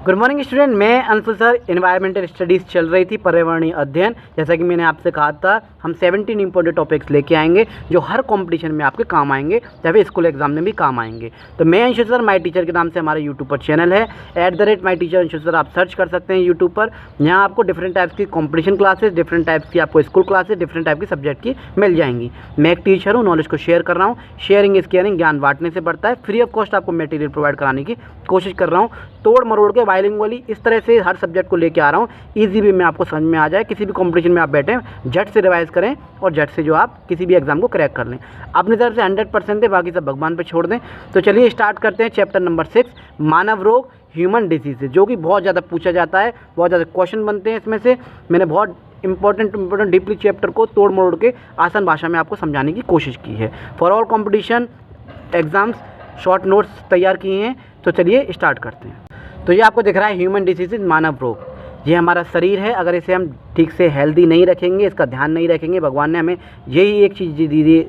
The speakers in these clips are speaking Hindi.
गुड मॉर्निंग स्टूडेंट, मैं अंशु सर। एनवायरमेंटल स्टडीज़ चल रही थी, पर्यावरणीय अध्ययन। जैसा कि मैंने आपसे कहा था, हम 17 इंपॉर्टेंट टॉपिक्स लेके आएंगे जो हर कंपटीशन में आपके काम आएंगे, या फिर स्कूल एग्जाम में भी काम आएंगे। तो मैं अंशु सर, माई टीचर के नाम से हमारा यूट्यूब पर चैनल है @माई टीचर अंशु सर। आप सर्च कर सकते हैं यूट्यूब पर। यहाँ आपको डिफरेंट टाइप्स की कॉम्पिटिशन क्लासेस, डिफरेंट टाइप्स की आपको स्कूल क्लासेस, डिफरेंट टाइप की सब्जेक्ट की मिल जाएंगी। मैं एक टीचर हूँ, नॉलेज को शेयर कर रहा हूँ। शेयरिंग इज केयरिंग, ज्ञान बांटने से बढ़ता है। फ्री ऑफ कॉस्ट आपको मटेरियल प्रोवाइड कराने की कोशिश कर रहा हूँ, तोड़ मरोड़ के बाइलिंगुअली इस तरह से हर सब्जेक्ट को लेके आ रहा हूँ। इजी वे में आपको समझ में आ जाए, किसी भी कंपटीशन में आप बैठें झट से रिवाइज करें और झट से जो आप किसी भी एग्जाम को क्रैक कर लें। अपनी तरफ से 100% दें, बाकी सब भगवान पे छोड़ दें। तो चलिए स्टार्ट करते हैं। चैप्टर नंबर 6, मानव रोग, ह्यूमन डिसीज, जो कि बहुत ज़्यादा पूछा जाता है, बहुत ज़्यादा क्वेश्चन बनते हैं इसमें से। मैंने बहुत इंपॉर्टेंट डीपली चैप्टर को तोड़ मरोड़ के आसान भाषा में आपको समझाने की कोशिश की है। For all competition exams short notes तैयार किए हैं। तो चलिए स्टार्ट करते हैं। तो ये आपको दिख रहा है ह्यूमन डिसीजेज, मानव रोग। ये हमारा शरीर है, अगर इसे हम ठीक से हेल्दी नहीं रखेंगे, इसका ध्यान नहीं रखेंगे, भगवान ने हमें यही एक चीज़ दी है,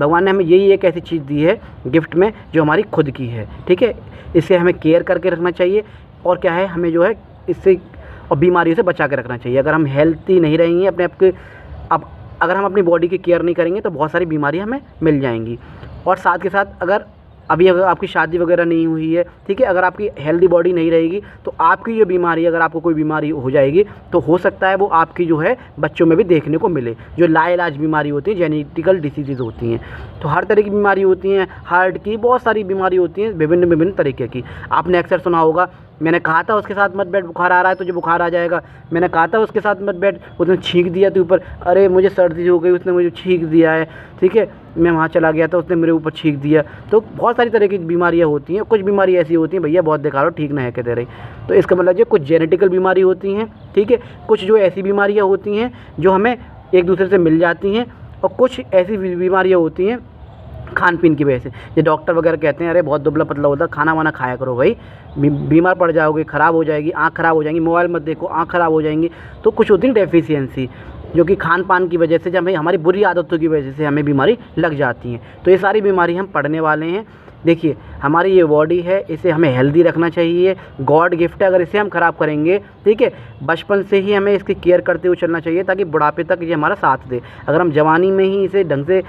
भगवान ने हमें यही एक ऐसी चीज़ दी है गिफ्ट में जो हमारी खुद की है। ठीक है, इसे हमें केयर करके रखना चाहिए। और क्या है, हमें जो है इससे और बीमारियों से बचा के रखना चाहिए। अगर हम हेल्थी नहीं रहेंगे अपने आप के, अब अगर हम अपनी बॉडी की केयर नहीं करेंगे तो बहुत सारी बीमारियाँ हमें मिल जाएंगी। और साथ के साथ अगर आपकी शादी वगैरह नहीं हुई है, ठीक है, अगर आपकी हेल्दी बॉडी नहीं रहेगी तो आपकी ये बीमारी, अगर आपको कोई बीमारी हो जाएगी तो हो सकता है वो आपकी जो है बच्चों में भी देखने को मिले। जो लाइलाज बीमारी होती है, जेनेटिकल डिसीजेज होती हैं। तो हर तरह की बीमारी होती हैं, हार्ट की बहुत सारी बीमारी होती हैं, विभिन्न तरीके की। आपने अक्सर सुना होगा, मैंने कहा था उसके साथ मत बैठ, बुखार आ रहा है तुझे बुखार आ जाएगा। मैंने कहा था उसके साथ मत बैठ, उसने छींक दिया तो ऊपर, अरे मुझे सर्दी हो गई, उसने मुझे छींक दिया है। ठीक है, मैं वहाँ चला गया था, उसने मेरे ऊपर छींक दिया। तो बहुत सारी तरह की बीमारियाँ होती हैं। कुछ बीमारी ऐसी होती हैं, भैया बहुत दिखा रहा हो, ठीक ना है कहते रही। तो इसका मतलब ये कुछ जेनेटिकल बीमारी होती हैं, ठीक है। कुछ जो ऐसी बीमारियाँ होती हैं जो हमें एक दूसरे से मिल जाती हैं, और कुछ ऐसी बीमारियाँ होती हैं खान पीन की वजह से। ये डॉक्टर वगैरह कहते हैं, अरे बहुत दुबला पतला होता, खाना वाना खाया करो भाई, बीमार पड़ जाओगे, ख़राब हो जाएगी, आँख ख़राब हो जाएंगी, मोबाइल मत देखो, आँख ख़राब हो जाएंगी। तो कुछ होती है डेफिशिएंसी, जो कि खान पान की वजह से, जब हमारी बुरी आदतों की वजह से हमें बीमारी लग जाती हैं। तो ये सारी बीमारी हम पढ़ने वाले हैं। देखिए, हमारी ये बॉडी है, इसे हमें हेल्दी रखना चाहिए, गॉड गिफ्ट है। अगर इसे हम ख़राब करेंगे, ठीक है, बचपन से ही हमें इसकी केयर करते हुए चलना चाहिए ताकि बुढ़ापे तक ये हमारा साथ दे। अगर हम जवानी में ही इसे ढंग से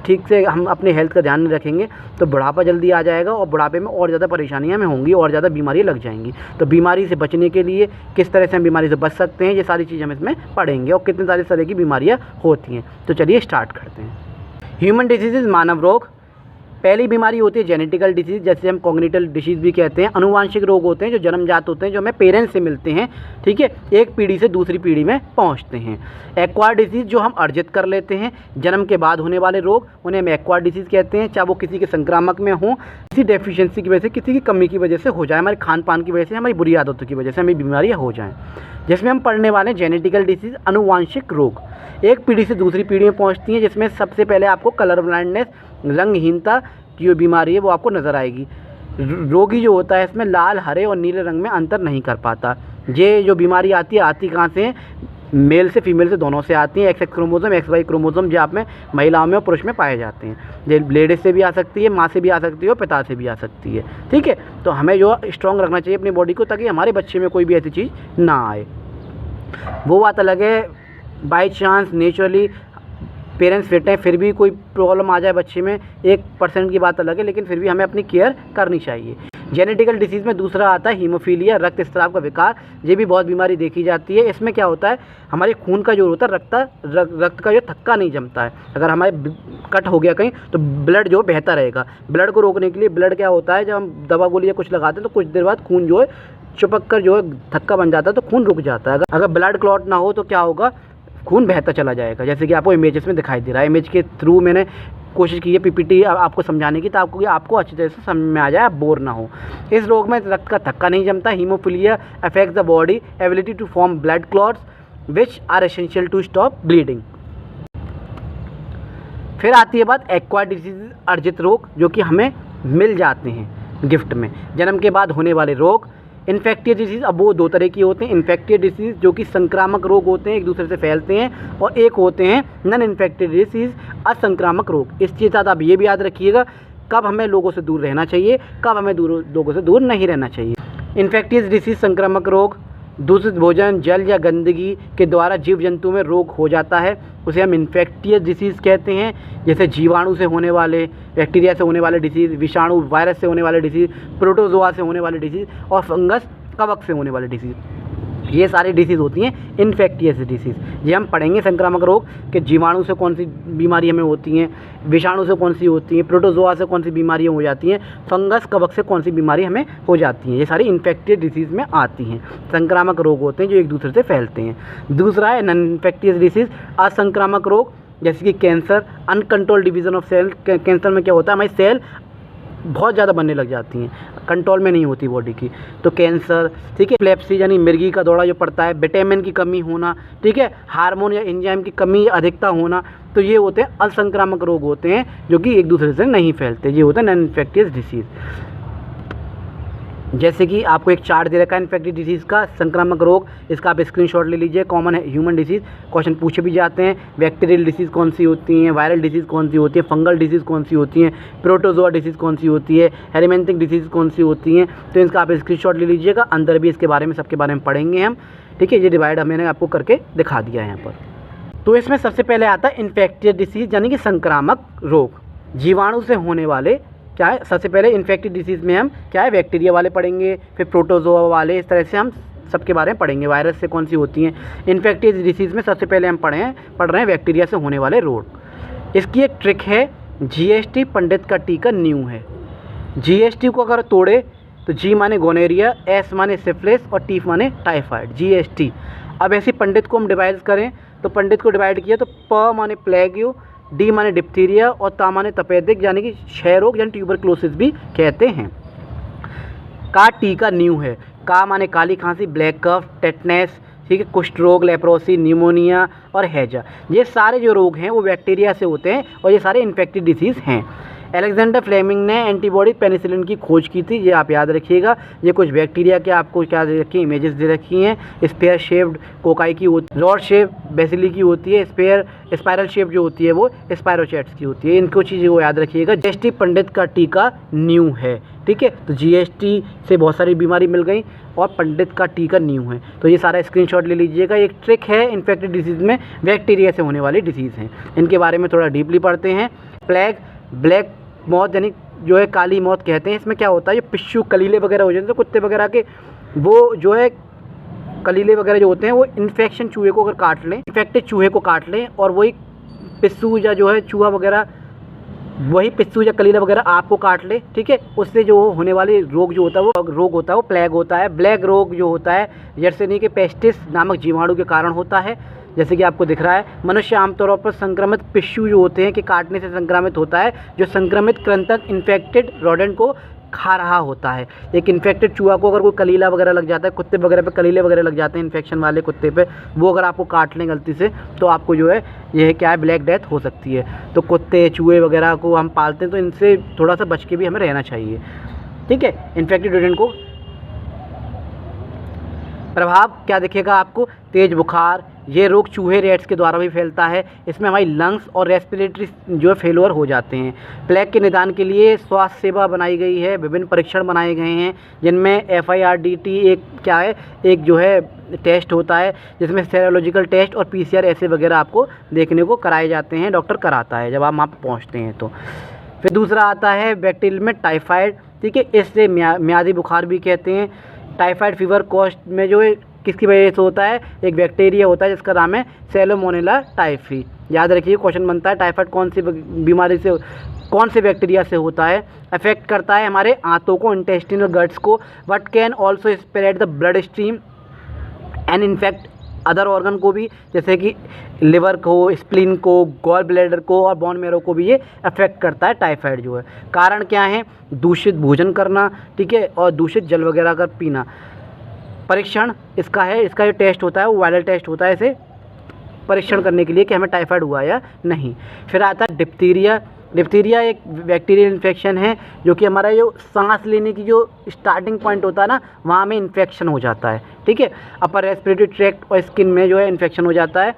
ठीक से हम अपने हेल्थ का ध्यान नहीं रखेंगे तो बुढ़ापा जल्दी आ जाएगा, और बुढ़ापे में और ज़्यादा परेशानियाँ हमें होंगी, और ज़्यादा बीमारियाँ लग जाएंगी। तो बीमारी से बचने के लिए किस तरह से हम बीमारी से बच सकते हैं, ये सारी चीज़ हम इसमें पढ़ेंगे, और कितने सारी तरह की बीमारियाँ होती हैं। तो चलिए स्टार्ट करते हैं। ह्यूमन डिसीजेज, मानव रोग। पहली बीमारी होती है जेनेटिकल डिसीज़, जैसे हम कॉग्निटिव डिसीज़ भी कहते हैं। अनुवांशिक रोग होते हैं जो जन्मजात होते हैं, जो हमें पेरेंट्स से मिलते हैं, ठीक है, एक पीढ़ी से दूसरी पीढ़ी में पहुंचते हैं। एक्वायर्ड डिसीज़ जो हम अर्जित कर लेते हैं, जन्म के बाद होने वाले रोग, उन्हें हम एक्वायर्ड डिसीज़ कहते हैं। चाहे वो किसी के संक्रामक में हो, किसी डेफिशिएंसी की वजह से, किसी की कमी की वजह से हो जाए, हमारे खान पान की वजह से, हमारी बुरी आदतों की वजह से हमें बीमारियाँ हो जाएँ। जिसमें हम पढ़ने वाले जेनेटिकल डिसीज़, अनुवांशिक रोग, एक पीढ़ी से दूसरी पीढ़ी में पहुँचती हैं। जिसमें सबसे पहले आपको कलर ब्लाइंडनेस, रंगहीनता की जो बीमारी है वो आपको नज़र आएगी। रोगी जो होता है इसमें लाल, हरे और नीले रंग में अंतर नहीं कर पाता। ये जो बीमारी आती कहाँ से है, मेल से फीमेल से दोनों से आती हैं। XX क्रोमोसोम, XY क्रोमोसोम जो आप में महिलाओं में और पुरुष में पाए जाते हैं। ये लेडीज से भी आ सकती है, माँ से भी आ सकती है, और पिता से भी आ सकती है। ठीक है, तो हमें जो स्ट्रॉन्ग रखना चाहिए अपनी बॉडी को, ताकि हमारे बच्चे में कोई भी ऐसी चीज़ ना आए। वो बात अलग है, by chance naturally parents fit हैं, फिर भी कोई प्रॉब्लम आ जाए बच्चे में, 1% की बात अलग है, लेकिन फिर भी हमें अपनी केयर करनी चाहिए। जेनेटिकल डिसीज़ में दूसरा आता है हीमोफीलिया, रक्त स्राव का विकार। ये भी बहुत बीमारी देखी जाती है। इसमें क्या होता है, हमारे खून का जो होता है रक्त का जो थक्का नहीं जमता है। अगर हमारे कट हो गया कहीं तो ब्लड जो बहता रहेगा। ब्लड को रोकने के लिए, ब्लड क्या होता है, जब हम दवा गोली या कुछ लगाते हैं तो कुछ देर बाद खून जो है चिपक कर जो है थक्का बन जाता है, तो खून रुक जाता है। अगर ब्लड क्लॉट ना हो तो क्या होगा, खून बहता चला जाएगा। जैसे कि आपको इमेजेस में दिखाई दे रहा है। इमेज के थ्रू मैंने कोशिश की है PPT आपको समझाने की, ताकि आपको अच्छी तरह से समझ में आ जाए, आप बोर ना हो। इस रोग में रक्त का थक्का नहीं जमता। Haemophilia affects the body ability to form blood clots which are essential to stop bleeding. फिर आती है बात एक्वायर्ड डिसीज, अर्जित रोग, जो कि हमें मिल जाते हैं गिफ्ट में। जन्म के बाद होने वाले रोग। इन्फेक्टियस डिसीज़, अब वो दो तरह की होते हैं। इन्फेक्टियस डिसीज़ जो कि संक्रामक रोग होते हैं, एक दूसरे से फैलते हैं, और एक होते हैं नॉन इन्फेक्टियस डिसीज़, असंक्रामक रोग। इस चीज़ के साथ आप ये भी याद रखिएगा, कब हमें लोगों से दूर रहना चाहिए, कब हमें लोगों से दूर नहीं रहना चाहिए। इन्फेक्टियस डिसीज़ संक्रामक रोग, दूषित भोजन, जल या गंदगी के द्वारा जीव जंतु में रोग हो जाता है, उसे हम इन्फेक्टियस डिसीज़ कहते हैं। जैसे जीवाणु से होने वाले, बैक्टीरिया से होने वाले डिसीज़, विषाणु वायरस से होने वाले डिसीज़, प्रोटोजोआ से होने वाले डिसीज़ और फंगस कवक से होने वाले डिसीज़, ये सारी डिसीज़ होती हैं इन्फेक्टियस डिसीज़। ये हम पढ़ेंगे संक्रामक रोग के जीवाणु से कौन सी बीमारी हमें होती हैं, विषाणु से कौन सी होती हैं, प्रोटोजोआ से कौन सी बीमारियाँ हो जाती हैं, फंगस कवक से कौन सी बीमारी हमें हो जाती हैं। ये सारी इन्फेक्टियस डिसीज़ में आती हैं। संक्रामक रोग होते हैं जो एक दूसरे से फैलते हैं। दूसरा है नॉन इन्फेक्टियस डिसीज़, असंक्रामक रोग, जैसे कि cancer, uncontrolled division of cell. Cancer में क्या होता है, हमारी सेल बहुत ज़्यादा बनने लग जाती हैं, कंट्रोल में नहीं होती बॉडी की, तो कैंसर, ठीक है। एपिलेप्सी यानी मिर्गी का दौरा जो पड़ता है, विटामिन की कमी होना, ठीक है, हार्मोन या एंजाइम की कमी अधिकता होना, तो ये होते हैं असंक्रामक रोग होते हैं जो कि एक दूसरे से नहीं फैलते। ये होता है नॉन इन्फेक्टियस डिसीज़। जैसे कि आपको एक चार्ट दे रखा है इन्फेक्टियस डिसीज़ का, संक्रामक रोग, इसका आप स्क्रीनशॉट ले लीजिए। कॉमन है ह्यूमन डिसीज़, क्वेश्चन पूछे भी जाते हैं। बैक्टीरियल डिसीज़ कौन सी होती हैं, वायरल डिसीज़ कौन सी होती है, फंगल डिसीज़ कौन सी होती हैं, प्रोटोजोआ डिसीज़ कौन सी होती है, हेरिमेंथिक डिसीज़ कौन सी होती हैं, तो इसका आप स्क्रीनशॉट ले लीजिएगा। अंदर भी इसके बारे में, सबके बारे में पढ़ेंगे हम, ठीक है। ये डिवाइड मैंने आपको करके दिखा दिया है यहाँ पर। तो इसमें सबसे पहले आता है इन्फेक्टियस डिसीज़ यानी कि संक्रामक रोग, जीवाणु से होने वाले। क्या है, सबसे पहले इन्फेक्टिव डिसीज़ में हम क्या है, बैक्टीरिया वाले पढ़ेंगे, फिर प्रोटोजोआ वाले, इस तरह से हम सबके बारे में पढ़ेंगे। वायरस से कौन सी होती हैं। इन्फेक्टिव डिसीज़ में सबसे पहले हम पढ़ रहे हैं बैक्टीरिया से होने वाले रोग। इसकी एक ट्रिक है, जीएसटी पंडित का टीका न्यू है। जीएसटी को अगर तोड़े तो जी माने गोनेरिया, एस माने सिफिलिस और टी माने टाइफाइड, जीएसटी। अब ऐसे पंडित को हम डिवाइड करें तो पंडित को डिवाइड किया तो प माने प्लेग्यू, डी माने डिप्थीरिया और ता माने तपेदिक यानी कि क्षय रोग यानी ट्यूबरक्लोसिस भी कहते हैं। का टीका न्यू है, का माने काली खांसी, ब्लैक कफ, टेटनेस, ठीक है, कुष्ठ रोग, लेप्रोसी, न्यूमोनिया और हैजा। ये सारे जो रोग हैं वो बैक्टीरिया से होते हैं और ये सारे इन्फेक्टिव डिसीज़ हैं। अलेक्जेंडर फ्लेमिंग ने एंटीबॉडी पेनिसिलिन की खोज की थी, ये आप याद रखिएगा। ये कुछ बैक्टीरिया के आपको क्या दे रखी है, इमेजेस दे रखी हैं। स्पेयर शेप्ड कोकाई की होती है, रॉड शेप बेसिली की होती है, स्पाइरल शेप जो होती है वो स्पायरोचेट्स की होती है। इनको चीज़ें वो याद रखिएगा। जीएसटी पंडित का टीका न्यू है, ठीक है। तो जीएसटी से बहुत सारी बीमारी मिल गई और पंडित का टीका न्यू है, तो ये सारा स्क्रीनशॉट ले लीजिएगा। एक ट्रिक है, इन्फेक्टिव डिसीज़ में बैक्टीरिया से होने वाली डिसीज़ हैं, इनके बारे में थोड़ा डीपली पढ़ते हैं। प्लेग, ब्लैक मौत यानी जो है काली मौत कहते हैं। इसमें क्या होता है, ये पिस्सू कलीले वगैरह हो जाते हैं कुत्ते वगैरह के, वो जो है कलीले वगैरह जो होते हैं वो इन्फेक्शन चूहे को अगर काट लें, इन्फेक्टेड चूहे को काट लें और वही पिस्सू या जो है चूहा वगैरह, वही पिस्सू या कलीला वगैरह आपको काट ले, ठीक है, उससे जो होने वाले रोग जो होता है वो रोग होता है वो प्लेग होता है। ब्लैक रोग जो होता है यर्सेनी पेस्टिस नामक जीवाणु के कारण होता है। जैसे कि आपको दिख रहा है, मनुष्य आमतौर पर संक्रमित पिस्सू जो होते हैं कि काटने से संक्रमित होता है, जो संक्रमित कृंतक इन्फेक्टेड रोडेंट को खा रहा होता है। एक इन्फेक्टेड चूहा को अगर कोई कलीला वगैरह लग जाता है, कुत्ते वगैरह पे कलीले वगैरह लग जाते हैं इन्फेक्शन वाले कुत्ते पे, वो अगर आपको काट लें गलती से तो आपको जो है यह क्या है, ब्लैक डेथ हो सकती है। तो कुत्ते चूहे वगैरह को हम पालते हैं तो इनसे थोड़ा सा बच के भी हमें रहना चाहिए, ठीक है। इन्फेक्टेड रोडेंट को प्रभाव क्या दिखेगा आपको, तेज बुखार। ये रोग चूहे रेट्स के द्वारा भी फैलता है। इसमें हमारी लंग्स और रेस्पिरेटरी जो है फेलुअर हो जाते हैं। प्लेग के निदान के लिए स्वास्थ्य सेवा बनाई गई है, विभिन्न परीक्षण बनाए गए हैं जिनमें FIRDT एक क्या है, एक जो है टेस्ट होता है जिसमें सेरोलॉजिकल टेस्ट और PCR ऐसे वगैरह आपको देखने को कराए जाते हैं, डॉक्टर कराता है जब आप वहाँ पर पहुँचते हैं तो। फिर दूसरा आता है बैक्टीरियल में टाइफाइड, ठीक है, इससे म्यादी बुखार भी कहते हैं। टाइफाइड फीवर कॉस्ट में जो है किसकी वजह से होता है, एक बैक्टीरिया होता है जिसका नाम है सैल्मोनेला टाइफी। याद रखिए, क्वेश्चन बनता है टाइफाइड कौन सी बीमारी से, कौन से बैक्टीरिया से होता है। अफेक्ट करता है हमारे आंतों को, इंटेस्टिनल गट्स को, but can also spread the blood stream and infect other organ को भी, जैसे कि लिवर को, स्प्लीन को, गॉल ब्लैडर को और बोन मैरो को भी ये अफेक्ट करता है टाइफाइड जो है। कारण क्या है, दूषित भोजन करना, ठीक है, और दूषित जल वगैरह कर पीना। परीक्षण इसका है, इसका जो टेस्ट होता है वो वायरल टेस्ट होता है, इसे परीक्षण करने के लिए कि हमें टाइफाइड हुआ या नहीं। फिर आता है डिप्थीरिया। डिप्थीरिया एक बैक्टीरियल इन्फेक्शन है जो कि हमारा जो सांस लेने की जो स्टार्टिंग पॉइंट होता है ना, वहाँ में इन्फेक्शन हो जाता है, ठीक है। अपर रेस्पिरेटरी ट्रैक्ट और स्किन में जो है इन्फेक्शन हो जाता है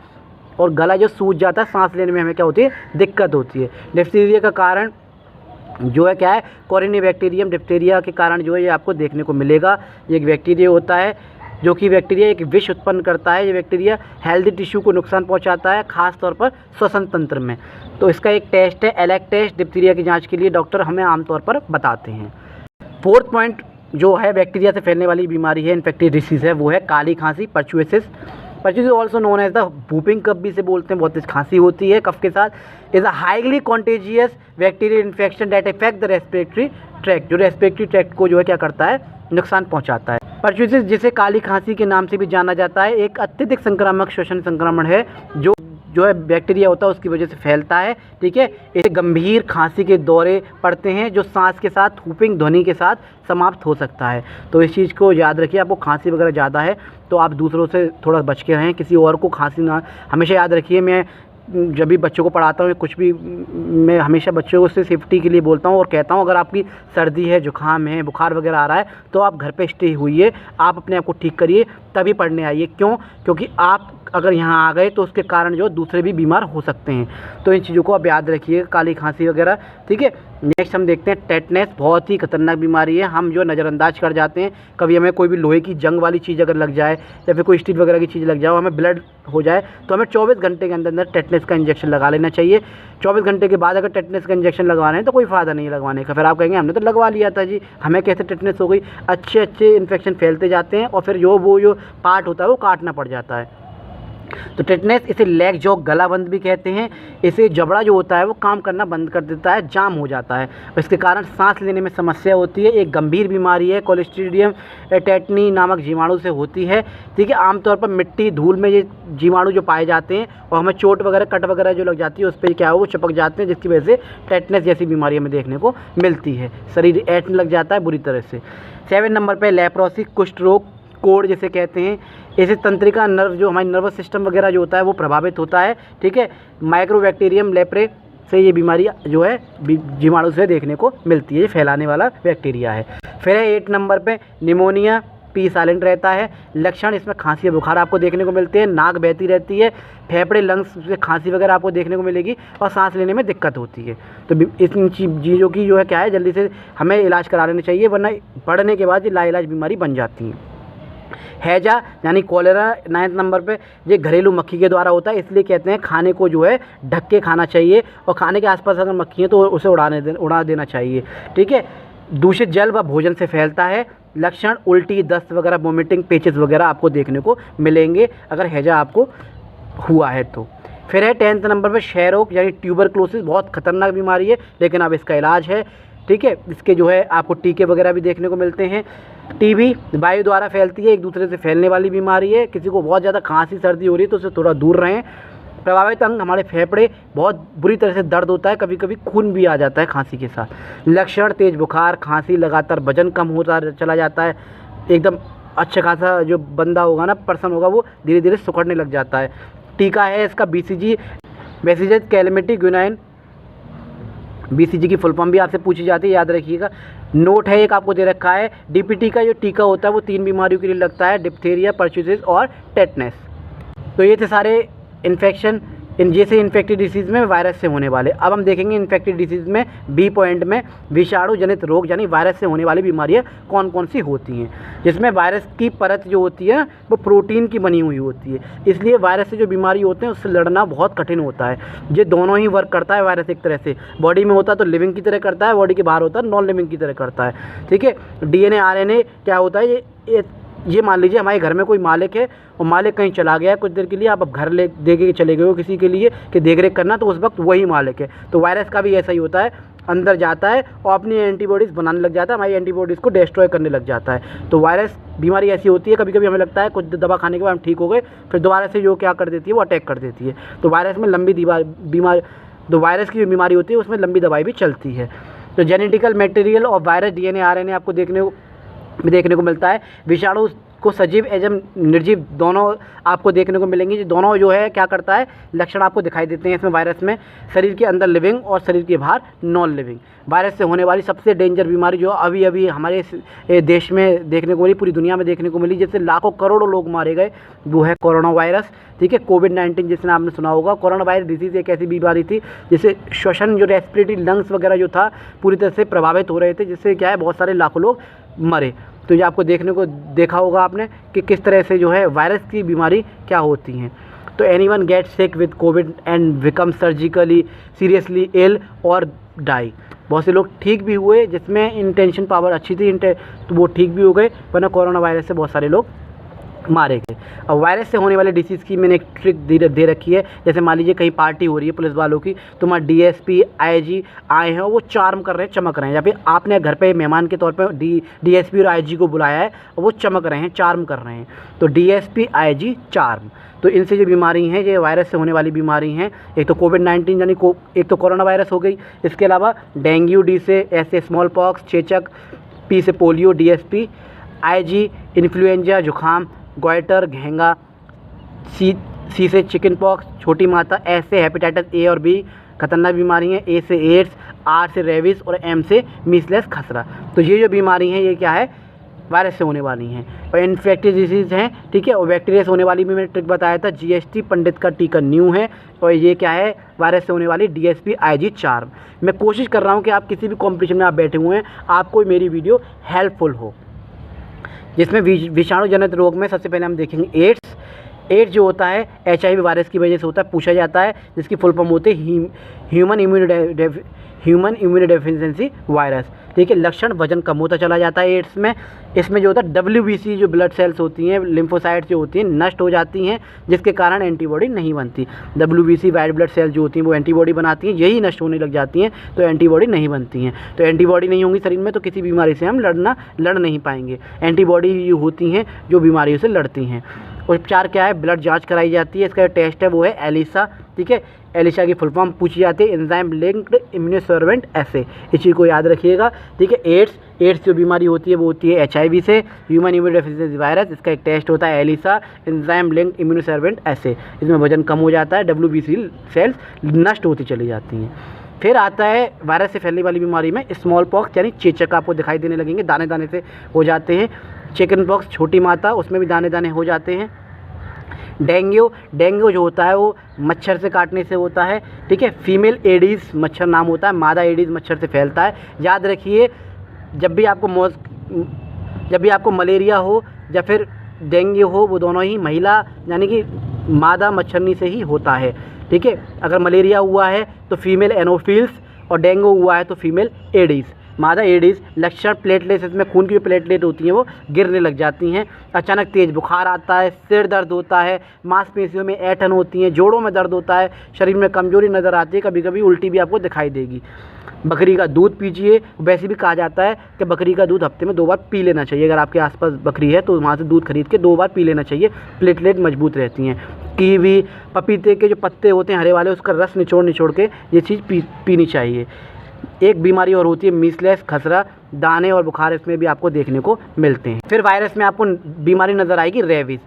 और गला जो सूज जाता है, सांस लेने में हमें क्या होती है, दिक्कत होती है। डिप्थीरिया का कारण जो है क्या है, कोरिनेबैक्टीरियम डिप्थीरिया के कारण जो है ये आपको देखने को मिलेगा। ये एक बैक्टीरिया होता है जो कि बैक्टीरिया एक विष उत्पन्न करता है। ये बैक्टीरिया हेल्दी टिश्यू को नुकसान पहुंचाता है, खास तौर पर श्वसन तंत्र में। तो इसका एक टेस्ट है एलेक टेस्ट, डिप्थीरिया की जांच के लिए डॉक्टर हमें आमतौर पर बताते हैं। फोर्थ पॉइंट जो है बैक्टीरिया से फैलने वाली बीमारी है, इन्फेक्टिव डिसीज़ है, वो है काली खांसी, pertussis. Pertussis also known as the whooping cough भी से बोलते हैं, बहुत तेज खांसी होती है कफ के साथ। Is a highly contagious bacterial infection that effect the respiratory tract, जो रेस्पिरेटरी ट्रैक्ट को जो है क्या करता है, नुकसान पहुंचाता है। परचुएसिस जिसे काली खांसी के नाम से भी जाना जाता है, एक अत्यधिक संक्रामक श्वसन संक्रमण है जो है बैक्टीरिया होता है उसकी वजह से फैलता है। ठीक है, इसे गंभीर खांसी के दौरे पड़ते हैं जो सांस के साथ हुपिंग ध्वनि के साथ समाप्त हो सकता है। तो इस चीज़ को याद रखिए, आपको खांसी वगैरह ज़्यादा है तो आप दूसरों से थोड़ा बच के रहें, किसी और को खांसी ना, हमेशा याद रखिए। मैं जब भी बच्चों को पढ़ाता हूँ कुछ भी, मैं हमेशा बच्चों को उससे सेफ्टी के लिए बोलता हूँ और कहता हूँ अगर आपकी सर्दी है, जुकाम है, बुखार वगैरह आ रहा है तो आप घर पे स्टे हुइए, आप अपने आप को ठीक करिए तभी पढ़ने आइए। क्यों? क्योंकि आप अगर यहाँ आ गए तो उसके कारण जो दूसरे भी बीमार हो सकते हैं। तो इन चीज़ों को आप याद रखिए, काली खांसी वगैरह। ठीक है, नेक्स्ट हम देखते हैं टेटनेस, बहुत ही खतरनाक बीमारी है, हम जो नज़रअंदाज कर जाते हैं। कभी हमें कोई भी लोहे की जंग वाली चीज़ अगर लग जाए या फिर कोई स्टील वगैरह की चीज़ लग जाए, हमें ब्लड हो जाए तो हमें 24 घंटे के अंदर अंदर टेटनेस का इंजेक्शन लगा लेना चाहिए। 24 घंटे के बाद अगर टेटनेस का इंजेक्शन लगवाना है तो कोई फ़ायदा नहीं है लगवाने का। फिर आप कहेंगे हमने तो लगवा लिया था जी, हमें कैसे टेटनेस हो गई। अच्छे इन्फेक्शन फैलते जाते हैं और फिर जो पार्ट होता है वो काटना पड़ जाता है। तो टेटनेस, इसे लेग जॉ गला बंद भी कहते हैं। इसे जबड़ा जो होता है वो काम करना बंद कर देता है, जाम हो जाता है, इसके कारण सांस लेने में समस्या होती है। एक गंभीर बीमारी है, क्लोस्ट्रीडियम टेटनी नामक जीवाणु से होती है। ठीक है, आमतौर पर मिट्टी धूल में ये जीवाणु जो पाए जाते हैं और हमें चोट वगैरह कट वगैरह जो लग जाती है उस पर क्या है वो चिपक जाते हैं, जिसकी वजह से टेटनेस जैसी बीमारी हमें देखने को मिलती है, शरीर ऐंठने लग जाता है बुरी तरह से। 7 नंबर पर लेप्रोसी, कुष्ठ रोग, कोढ़ जिसे कहते हैं। ऐसे तंत्रिका नर्व जो हमारी नर्वस सिस्टम वगैरह जो होता है वो प्रभावित होता है। ठीक है, माइक्रोबैक्टीरियम लेप्रे से ये बीमारी जो है जीवाणु से देखने को मिलती है, ये फैलाने वाला बैक्टीरिया है। फिर है 8 नंबर पे निमोनिया, पी साइलेंट रहता है। लक्षण इसमें खांसी बुखार आपको देखने को मिलते हैं, नाक बहती रहती है, फेफड़े लंग्स से खांसी वगैरह आपको देखने को मिलेगी और सांस लेने में दिक्कत होती है। तो इन चीज़ों की जो है क्या है, जल्दी से हमें इलाज करा लेना चाहिए, वरना बढ़ने के बाद ये लाइलाज बीमारी बन जाती है। हैजा यानी कॉलेरा 9 नंबर पे, ये घरेलू मक्खी के द्वारा होता है, इसलिए कहते हैं खाने को जो है ढक के खाना चाहिए और खाने के आसपास अगर मक्खी है तो उसे उड़ा देना चाहिए। ठीक है, दूषित जल व भोजन से फैलता है। लक्षण उल्टी, दस्त वगैरह, वोमिटिंग, पेचेस वगैरह आपको देखने को मिलेंगे अगर हैजा आपको हुआ है तो। फिर है 10 नंबर पर क्षय रोग यानी ट्यूबरक्लोसिस, बहुत खतरनाक बीमारी है लेकिन अब इसका इलाज है। ठीक है, इसके जो है आपको टीके वगैरह भी देखने को मिलते हैं। टीबी वायु द्वारा फैलती है, एक दूसरे से फैलने वाली बीमारी है। किसी को बहुत ज़्यादा खांसी सर्दी हो रही है तो उससे थोड़ा दूर रहें। प्रभावित अंग हमारे फेफड़े, बहुत बुरी तरह से दर्द होता है, कभी कभी खून भी आ जाता है खांसी के साथ। लक्षण तेज बुखार, खांसी, लगातार वजन कम होता चला जाता है, एकदम अच्छा खासा जो बंदा होगा ना, पर्सन होगा, वो धीरे धीरे सुखड़ने लग जाता है। टीका है इसका BCG, बेसिजेस कैलेमिटी गुनाइन। BCG की फुल फॉर्म भी आपसे पूछी जाती है, याद रखिएगा। नोट है एक आपको दे रखा है, DPT का जो टीका होता है वो 3 बीमारियों के लिए लगता है, डिप्थीरिया, परचुसिस और टेटनेस। तो ये थे सारे इन्फेक्शन जैसे इन्फेक्टिव डिसीज़ में वायरस से होने वाले। अब हम देखेंगे इन्फेक्टिव डिसीज़ में बी पॉइंट में विषाणु जनित रोग यानी वायरस से होने वाली बीमारियां कौन कौन सी होती हैं, जिसमें वायरस की परत जो होती है वो प्रोटीन की बनी हुई होती है, इसलिए वायरस से जो बीमारी होते हैं उससे लड़ना बहुत कठिन होता है। ये दोनों ही वर्क करता है वायरस, एक तरह से बॉडी में होता है तो लिविंग की तरह करता है, बॉडी के बाहर होता है नॉन लिविंग की तरह करता है। ठीक है, DNA RNA क्या होता है, ये मान लीजिए हमारे घर में कोई मालिक है और मालिक कहीं चला गया है कुछ देर के लिए, आप अब घर दे के चले गए हो किसी के लिए कि देख रेख करना, तो उस वक्त वही मालिक है। तो वायरस का भी ऐसा ही होता है, अंदर जाता है और अपनी एंटीबॉडीज़ बनाने लग जाता है, हमारी एंटीबॉडीज़ को डिस्ट्रॉय करने लग जाता है। तो वायरस बीमारी ऐसी होती है, कभी कभी हमें लगता है कुछ दवा खाने के बाद हम ठीक हो गए, फिर दोबारा से जो क्या कर देती है वो अटैक कर देती है। तो वायरस में लंबी तो वायरस की जो बीमारी होती है उसमें लंबी दवाई भी चलती है। तो जेनेटिकल मटेरियल और वायरस DNA RNA आपको देखने को मिलता है। विषाणु इसको सजीव एवं निर्जीव दोनों आपको देखने को मिलेंगे। दोनों जो है क्या करता है, लक्षण आपको दिखाई देते हैं इसमें वायरस में, शरीर के अंदर लिविंग और शरीर के बाहर नॉन लिविंग। वायरस से होने वाली सबसे डेंजर बीमारी जो अभी अभी हमारे देश में देखने को मिली, पूरी दुनिया में देखने को मिली, जिससे लाखों करोड़ों लोग मारे गए, वो है कोरोना वायरस। ठीक है, कोविड-19 जिसने आपने सुना होगा। कोरोना वायरस डिजीज़ एक ऐसी बीमारी थी जिससे श्वसन जो रेस्पिरेटरी लंग्स वगैरह जो था पूरी तरह से प्रभावित हो रहे थे, जिससे क्या है बहुत सारे लाखों लोग मरे। तो ये आपको देखा होगा आपने कि किस तरह से जो है वायरस की बीमारी क्या होती हैं। तो anyone get sick with COVID and become surgically seriously ill और डाई। बहुत से लोग ठीक भी हुए जिसमें इंटेंशन पावर अच्छी थी, तो वो ठीक भी हो गए, वरना कोरोना वायरस से बहुत सारे लोग मारे गए। अब वायरस से होने वाले डिसीज़ की मैंने एक ट्रिक दे रखी है। जैसे मान लीजिए कहीं पार्टी हो रही है पुलिस वालों की, तो वहाँ डीएसपी आईजी आए हैं, वो चार्म कर रहे हैं, चमक रहे हैं, या फिर आपने घर पे मेहमान के तौर पे डीएसपी और आईजी को बुलाया है और वो चमक रहे हैं, चार्म कर रहे हैं, तो डीएसपी आईजी चार्म। तो इनसे जो बीमारी हैं, ये वायरस से होने वाली बीमारी हैं। एक तो कोविड-19 यानी एक तो कोरोना वायरस हो गई, इसके अलावा डेंगू, डी से ऐसे स्मॉल पॉक्स, चेचक, पी से पोलियो, डीएसपी, आईजी इन्फ्लुएंजा, जुखाम, गोइटर, घेंगा, सी से चिकन पॉक्स, छोटी माता, एस से हेपेटाइटिस ए और बी खतरनाक बीमारी हैं, ए से एड्स, आर से रेबीज और एम से मीसलेस खसरा। तो ये जो बीमारी हैं ये क्या है, वायरस से होने वाली हैं और इन्फेक्टिव डिजीज़ हैं। ठीक है, और बैक्टीरिया से होने वाली भी मैंने ट्रिक बताया था, जीएसटी पंडित का टीका न्यू है, और ये क्या है, वायरस से होने वाली डीएसपी आईजी चार्म। मैं कोशिश कर रहा हूँ कि आप किसी भी कॉम्पिटिशन में आप बैठे हुए हैं, आपको मेरी वीडियो हेल्पफुल हो। जिसमें विषाणु जनित रोग में सबसे पहले हम देखेंगे एड्स जो होता है HIV वायरस की वजह से होता है, पूछा जाता है, जिसकी फुल फॉर्म होती है ह्यूमन इम्यूनो डेफिशिएंसी वायरस। ठीक है, लक्षण वजन कम होता चला जाता है एड्स में। इसमें जो होता है WBC जो ब्लड सेल्स होती हैं, लिम्फोसाइट्स जो होती हैं नष्ट हो जाती हैं, जिसके कारण एंटीबॉडी नहीं बनती। WBC वाइट ब्लड सेल्स जो होती हैं वो एंटीबॉडी बनाती हैं, यही नष्ट होने लग जाती हैं तो एंटीबॉडी नहीं बनती हैं। तो एंटीबॉडी नहीं होंगी शरीर में तो किसी बीमारी से हम लड़ नहीं पाएंगे। एंटीबॉडी होती हैं जो बीमारियों से लड़ती हैं। उपचार क्या है, ब्लड जांच कराई जाती है, इसका टेस्ट है वो है एलिसा। ठीक है, एलिसा की फुल फॉर्म पूछी जाती है, एंजाइम लिंक्ड इम्यूनोसर्वेंट एसे, इस चीज़ को याद रखिएगा। ठीक है, एड्स जो बीमारी होती है वो होती है HIV से, ह्यूमन इम्यूनो डेफिशिएंसी वायरस, इसका एक टेस्ट होता है एलिसा, एंजाइम लिंक्ड इम्यूनोसर्वेंट एसे। इसमें वजन कम हो जाता है, WBC सेल्स नष्ट होती चली जाती हैं। फिर आता है वायरस से फैलने वाली बीमारी में स्मॉल पॉक्स यानी चेचक आपको दिखाई देने लगेंगे, दाने दाने से हो जाते हैं। चिकन पॉक्स छोटी माता, उसमें भी दाने दाने हो जाते हैं। डेंगू जो होता है वो मच्छर से काटने से होता है। ठीक है, फीमेल एडीज़ मच्छर नाम होता है, मादा एडीज़ मच्छर से फैलता है। याद रखिए, जब भी आपको मलेरिया हो या फिर डेंगू हो, वो दोनों ही महिला यानी कि मादा मच्छरनी से ही होता है। ठीक है, अगर मलेरिया हुआ है तो फीमेल एनोफिल्स और डेंगू हुआ है तो फीमेल एडीज़, मादा एडीज़। लक्षण प्लेटलेट्स, इसमें खून की जो प्लेटलेट होती हैं वो गिरने लग जाती हैं। अचानक तेज़ बुखार आता है, सिर दर्द होता है, मांसपेशियों में ऐंठन होती है, जोड़ों में दर्द होता है, शरीर में कमजोरी नज़र आती है, कभी कभी उल्टी भी आपको दिखाई देगी। बकरी का दूध पीजिए। वैसे भी कहा जाता है कि बकरी का दूध हफ्ते में 2 बार पी लेना चाहिए। अगर आपके आसपास बकरी है तो वहाँ से दूध खरीद के 2 बार पी लेना चाहिए, प्लेटलेट मजबूत रहती हैं। कीवी, पपीते के जो पत्ते होते हैं हरे वाले, उसका रस निचोड़ के ये चीज़ पीनी चाहिए। एक बीमारी और होती है मीसलेस खसरा, दाने और बुखार इसमें भी आपको देखने को मिलते हैं। फिर वायरस में आपको बीमारी नज़र आएगी रेबीज़।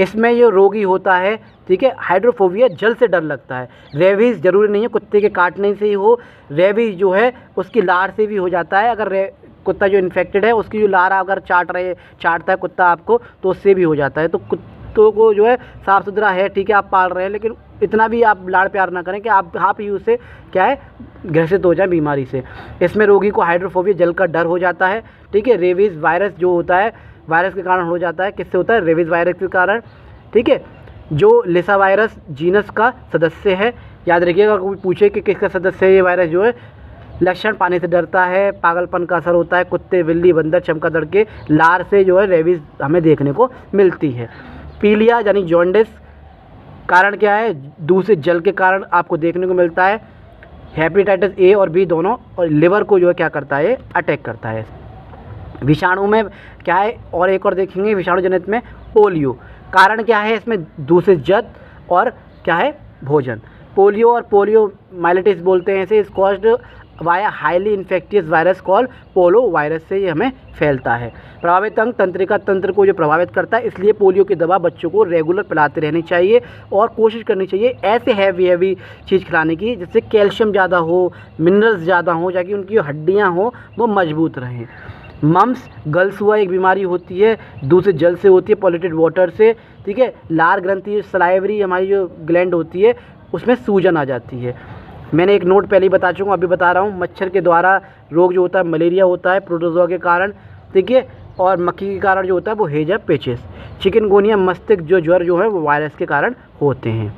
इसमें जो रोगी होता है, ठीक है, हाइड्रोफोबिया, जल से डर लगता है। रेबीज़ ज़रूरी नहीं है कुत्ते के काटने से ही हो, रेबीज़ जो है उसकी लार से भी हो जाता है। अगर कुत्ता जो इन्फेक्टेड है उसकी जो लार अगर चाटता है कुत्ता आपको, तो उससे भी हो जाता है। तो कुत्तों को जो है साफ़ सुथरा है, ठीक है, आप पाल रहे हैं, लेकिन इतना भी आप लाड़ प्यार ना करें कि आप ही उससे क्या है ग्रसित हो जाए बीमारी से। इसमें रोगी को हाइड्रोफोबिया, जल का डर हो जाता है। ठीक है, रेबीज़ वायरस जो होता है वायरस के कारण हो जाता है। किससे होता है? रेबीज़ वायरस के कारण। ठीक है, जो लिसा वायरस जीनस का सदस्य है। याद रखिएगा, कोई पूछे कि किसका सदस्य है ये वायरस जो है। लक्षण, पानी से डरता है, पागलपन का असर होता है, कुत्ते, बिल्ली, बंदर, चमगादड़ के लार से जो है रेबीज़ हमें देखने को मिलती है। पीलिया यानी जॉन्डिस, कारण क्या है? दूषित जल के कारण आपको देखने को मिलता है। हेपेटाइटिस ए और बी दोनों, और लिवर को जो है क्या करता है, अटैक करता है। विषाणु में क्या है, और एक और देखेंगे विषाणु जनित में पोलियो। कारण क्या है इसमें? दूषित जल और क्या है, भोजन। पोलियो और पोलियो माइलिटिस बोलते हैं इसे। Is caused via highly infectious virus call polio virus से ये हमें फैलता है। प्रभावित अंग तंत्रिका तंत्र को जो प्रभावित करता है, इसलिए पोलियो की दवा बच्चों को रेगुलर पिलाते रहनी चाहिए और कोशिश करनी चाहिए ऐसे हैवी चीज़ खिलाने की जिससे कैल्शियम ज़्यादा हो, मिनरल्स ज़्यादा हो, ताकि उनकी जो हड्डियाँ हों वो मजबूत रहें। मम्स गल्स हुआ एक बीमारी होती है, दूसरे जल से होती है, पॉल्यूटेड वाटर से, ठीक है। लार ग्रंथि सलाइवरी हमारी जो ग्लैंड होती है उसमें सूजन आ जाती है। मैंने एक नोट पहले ही बता चुका हूँ, अभी बता रहा हूँ। मच्छर के द्वारा रोग जो होता है मलेरिया होता है प्रोटोजोआ के कारण, ठीक है, और मक्खी के कारण जो होता है वो हेजा पेचिस। चिकनगुनिया मस्तिष्क जो ज्वर जो है वो वायरस के कारण होते हैं।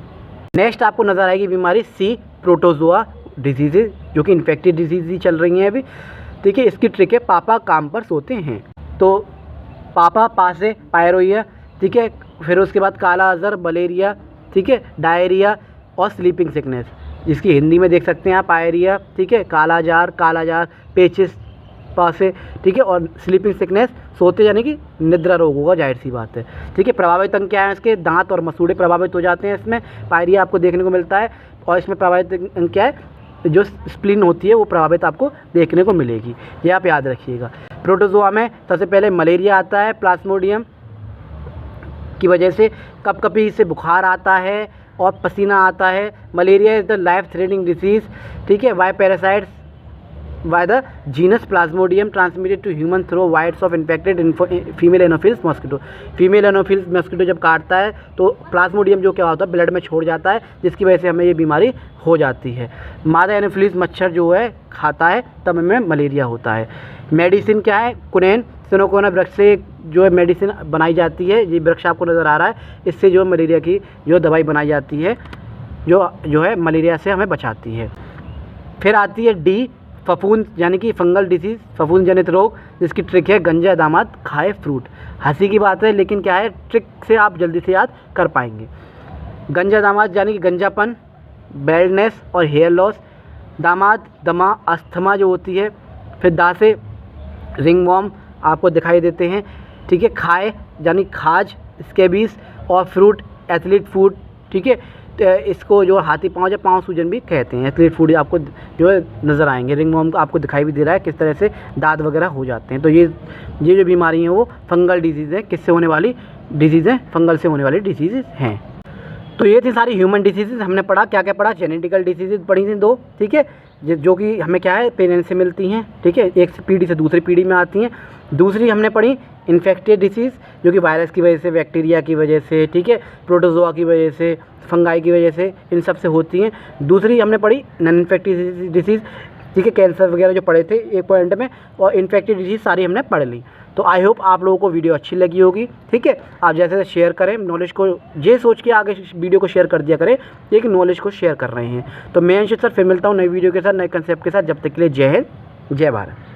नेक्स्ट आपको नज़र आएगी बीमारी सी प्रोटोजोआ डिजीज़, जो कि इन्फेक्टेड डिजीज़ ही चल रही हैं अभी, ठीक है। इसकी ट्रिक है पापा काम पर सोते हैं, तो पापा पा से पायरोइया, ठीक है। फिर उसके बाद काला अज़र, मलेरिया, ठीक है, डायरिया और स्लीपिंग सिकनेस, जिसकी हिंदी में देख सकते हैं आप पायरिया, ठीक है, कालाजार पेचिस पासे, ठीक है, और स्लीपिंग सिकनेस सोते यानी कि निद्रा रोग होगा, जाहिर सी बात है, ठीक है। प्रभावित अंग क्या है इसके, दांत और मसूड़े प्रभावित हो जाते हैं इसमें, पायरिया आपको देखने को मिलता है। और इसमें प्रभावित अंग क्या है, जो स्प्लीन होती है वो प्रभावित आपको देखने को मिलेगी, ये आप याद रखिएगा। प्रोटोजोआ में सबसे पहले मलेरिया आता है, प्लाज्मोडियम की वजह से कपकपी से बुखार आता है और पसीना आता है। Malaria is the life threatening disease, ठीक है, by parasites by the genus Plasmodium transmitted to human through bites of infected female Anopheles mosquito. Female Anopheles mosquito जब काटता है तो प्लाज्मोडियम जो क्या होता है ब्लड में छोड़ जाता है, जिसकी वजह से हमें ये बीमारी हो जाती है। मादा एनोफिलिस मच्छर जो है खाता है तब हमें मलेरिया होता है। मेडिसिन क्या है, कुनेन सिनोकोना वृक्ष से जो है मेडिसिन बनाई जाती है, ये वृक्ष आपको नज़र आ रहा है, इससे जो मलेरिया की जो दवाई बनाई जाती है जो है मलेरिया से हमें बचाती है। फिर आती है डी फफूंद यानी कि फंगल डिसीज़, फफूंद जनित रोग, जिसकी ट्रिक है गंजा दामाद खाए फ्रूट। हंसी की बात है लेकिन क्या है, ट्रिक से आप जल्दी से याद कर पाएंगे। गंजा दामाद यानी कि गंजापन, बेल्डनेस और हेयर लॉस। दामाद दमा अस्थमा जो होती है। फिर दा से रिंगवॉर्म आपको दिखाई देते हैं, ठीक है। खाए यानी खाज, स्केबीज और फ्रूट एथलीट फूड, ठीक है। इसको जो हाथी पाँव या पाँव सूजन भी कहते हैं। एथलीट फूड आपको जो है नज़र आएंगे। रिंगवॉर्म आपको दिखाई भी दे रहा है किस तरह से दांत वगैरह हो जाते हैं। तो ये जो बीमारी हैं वो फंगल डिजीज़ है, किससे होने वाली डिजीज़ हैं, फंगल से होने वाली डिजीज़ हैं। तो ये थी सारी ह्यूमन डिसीज़। हमने पढ़ा क्या क्या पढ़ा, जेनेटिकल डिसीज़ पढ़ी थी 2, ठीक है, जो कि हमें क्या है पेरेंट्स से मिलती हैं, ठीक है, एक पीढ़ी से दूसरी पीढ़ी में आती हैं। दूसरी हमने पढ़ी इन्फेक्टेड डिसीज़, जो कि वायरस की वजह से, बैक्टीरिया की वजह से, ठीक है, प्रोटोजोआ की वजह से, फंगाई की वजह से, इन सब से होती हैं। दूसरी हमने पढ़ी नॉन इन्फेक्टेड डिसीज़, ठीक है, कैंसर वगैरह जो पढ़े थे एक पॉइंट में, और इन्फेक्टेड डिसीज़ सारी हमने पढ़ ली। तो आई होप आप लोगों को वीडियो अच्छी लगी होगी, ठीक है। आप जैसे शेयर करें नॉलेज को, ये सोच के आगे वीडियो को शेयर कर दिया करें कि नॉलेज को शेयर कर रहे हैं। तो मैं अंशित सर फिर मिलता हूँ नई वीडियो के साथ, नए कंसेप्ट के साथ। जब तक के लिए जय हिंद, जय भारत।